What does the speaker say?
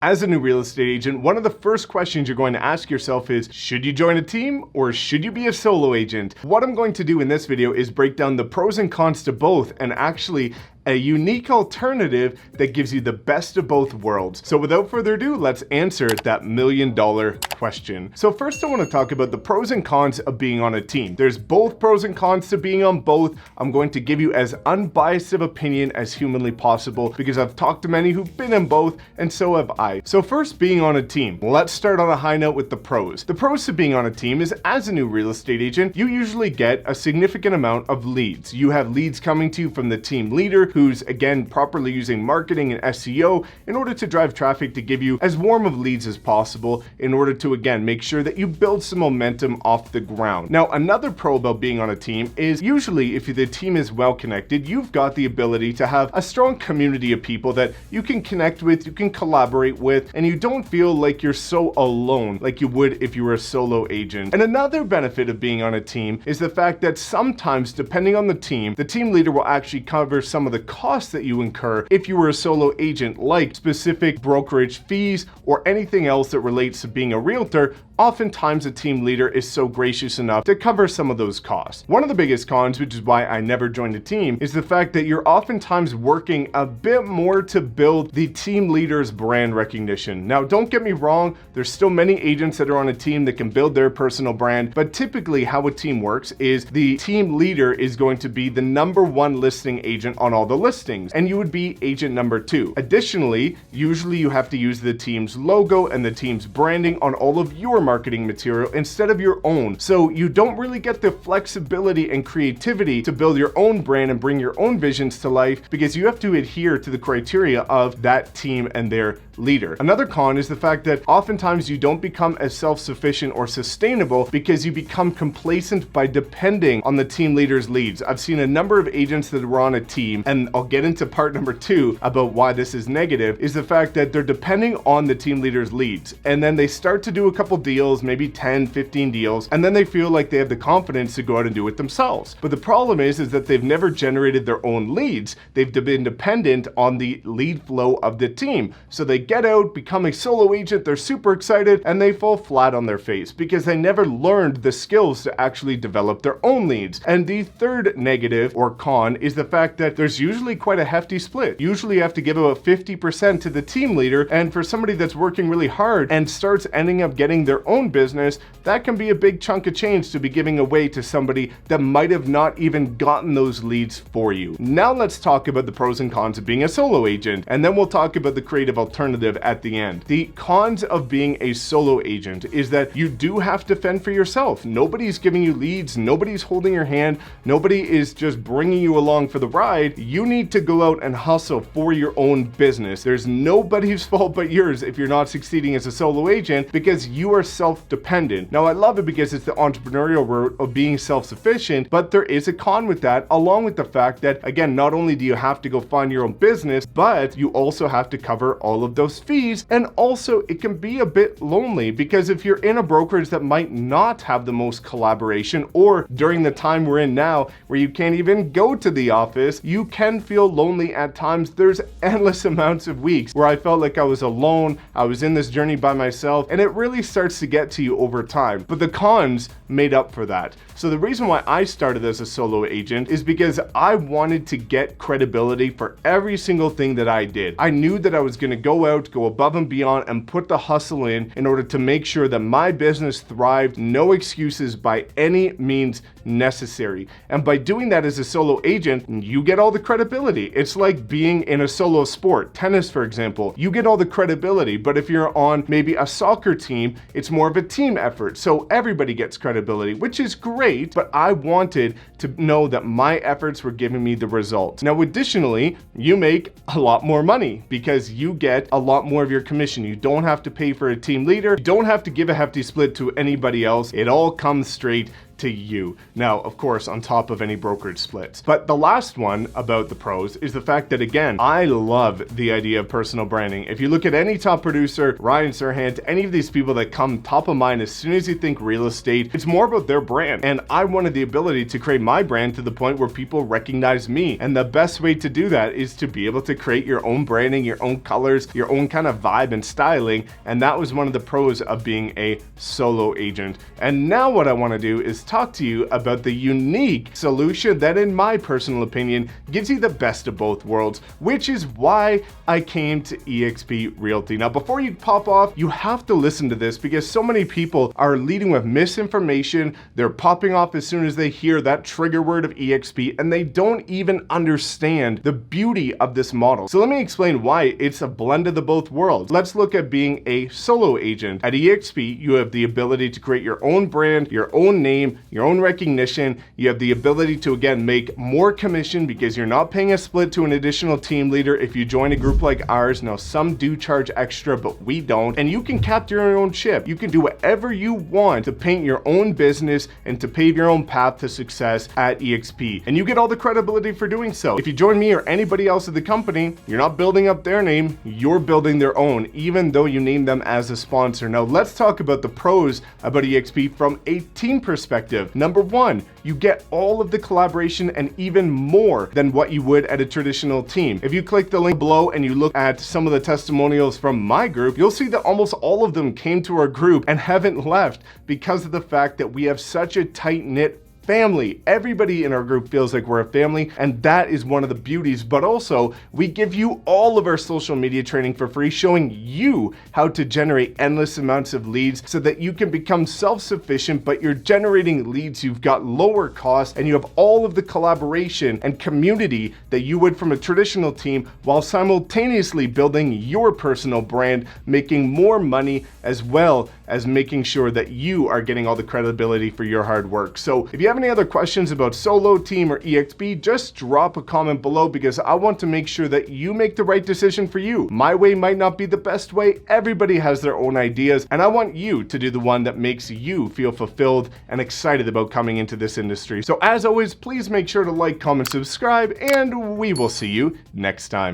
As a new real estate agent, one of the first questions you're going to ask yourself is, should you join a team or should you be a solo agent? What I'm going to do in this video is break down the pros and cons to both and actually a unique alternative that gives you the best of both worlds. So without further ado, let's answer that million-dollar question. So first I want to talk about the pros and cons of being on a team. There's both pros and cons to being on both. I'm going to give you as unbiased of opinion as humanly possible because I've talked to many who've been in both and so have I. So first, being on a team. Let's start on a high note with the pros. The pros to being on a team is, as a new real estate agent, you usually get a significant amount of leads. You have leads coming to you from the team leader who's, again, properly using marketing and SEO in order to drive traffic to give you as warm of leads as possible in order to, again, make sure that you build some momentum off the ground. Now, another pro about being on a team is usually if the team is well connected, you've got the ability to have a strong community of people that you can connect with, you can collaborate with, and you don't feel like you're so alone like you would if you were a solo agent. And another benefit of being on a team is the fact that sometimes, depending on the team leader will actually cover some of the costs that you incur if you were a solo agent, like specific brokerage fees or anything else that relates to being a realtor. Oftentimes a team leader is so gracious enough to cover some of those costs. One of the biggest cons, which is why I never joined a team, is the fact that you're oftentimes working a bit more to build the team leader's brand recognition. Now, don't get me wrong, there's still many agents that are on a team that can build their personal brand, but typically how a team works is the team leader is going to be the #1 listing agent on all the listings, and you would be agent #2. Additionally, usually you have to use the team's logo and the team's branding on all of your marketing material instead of your own. So you don't really get the flexibility and creativity to build your own brand and bring your own visions to life because you have to adhere to the criteria of that team and their leader. Another con is the fact that oftentimes you don't become as self-sufficient or sustainable because you become complacent by depending on the team leader's leads. I've seen a number of agents that were on a team, and I'll get into part number 2 about why this is negative, is the fact that they're depending on the team leader's leads. And then they start to do a couple deals, maybe 10, 15 deals, and then they feel like they have the confidence to go out and do it themselves. But the problem is that they've never generated their own leads. They've been dependent on the lead flow of the team. So they get out, become a solo agent, they're super excited, and they fall flat on their face because they never learned the skills to actually develop their own leads. And the third negative or con is the fact that there's usually quite a hefty split. Usually you have to give about 50% to the team leader, and for somebody that's working really hard and starts ending up getting their own business, that can be a big chunk of change to be giving away to somebody that might have not even gotten those leads for you. Now let's talk about the pros and cons of being a solo agent, and then we'll talk about the creative alternative at the end. The cons of being a solo agent is that you do have to fend for yourself. Nobody's giving you leads, nobody's holding your hand, nobody is just bringing you along for the ride. You need to go out and hustle for your own business. There's nobody's fault but yours if you're not succeeding as a solo agent because you are self-dependent. Now, I love it because it's the entrepreneurial route of being self-sufficient, but there is a con with that, along with the fact that, again, not only do you have to go find your own business, but you also have to cover all of those fees. And also it can be a bit lonely because if you're in a brokerage that might not have the most collaboration, or during the time we're in now where you can't even go to the office, you can feel lonely at times. There's endless amounts of weeks where I felt like I was alone, I was in this journey by myself, and it really starts to get to you over time. But the cons made up for that. So the reason why I started as a solo agent is because I wanted to get credibility for every single thing that I did. I knew that I was going to go out, go above and beyond, and put the hustle in order to make sure that my business thrived. No excuses by any means necessary. And by doing that as a solo agent, you get all the credibility. It's like being in a solo sport, tennis for example. You get all the credibility, but if you're on maybe a soccer team, it's more of a team effort. So everybody gets credibility, which is great, but I wanted to know that my efforts were giving me the results. Now, additionally, you make a lot more money because you get a lot more of your commission. You don't have to pay for a team leader. You don't have to give a hefty split to anybody else. It all comes straight to you. Now, of course, on top of any brokerage splits. But the last one about the pros is the fact that, again, I love the idea of personal branding. If you look at any top producer, Ryan Serhant, any of these people that come top of mind as soon as you think real estate, it's more about their brand. And I wanted the ability to create my brand to the point where people recognize me. And the best way to do that is to be able to create your own branding, your own colors, your own kind of vibe and styling. And that was one of the pros of being a solo agent. And now what I want to do is talk to you about the unique solution that, in my personal opinion, gives you the best of both worlds, which is why I came to eXp Realty. Now, before you pop off, you have to listen to this because so many people are leading with misinformation. They're popping off as soon as they hear that trigger word of eXp, and they don't even understand the beauty of this model. So let me explain why it's a blend of the both worlds. Let's look at being a solo agent. At eXp, you have the ability to create your own brand, your own name, your own recognition. You have the ability to, again, make more commission because you're not paying a split to an additional team leader if you join a group like ours. Now, some do charge extra, but we don't. And you can captain your own ship. You can do whatever you want to paint your own business and to pave your own path to success at eXp. And you get all the credibility for doing so. If you join me or anybody else at the company, you're not building up their name, you're building their own, even though you name them as a sponsor. Now, let's talk about the pros about eXp from a team perspective. Number one, you get all of the collaboration and even more than what you would at a traditional team. If you click the link below and you look at some of the testimonials from my group, you'll see that almost all of them came to our group and haven't left because of the fact that we have such a tight-knit family. Everybody in our group feels like we're a family, and that is one of the beauties. But also, we give you all of our social media training for free, showing you how to generate endless amounts of leads so that you can become self-sufficient, but you're generating leads, you've got lower costs, and you have all of the collaboration and community that you would from a traditional team, while simultaneously building your personal brand, making more money, as well as making sure that you are getting all the credibility for your hard work. So if you have any other questions about solo, team, or eXp, just drop a comment below because I want to make sure that you make the right decision for you. My way might not be the best way. Everybody has their own ideas, and I want you to do the one that makes you feel fulfilled and excited about coming into this industry. So as always, please make sure to like, comment, subscribe, and we will see you next time.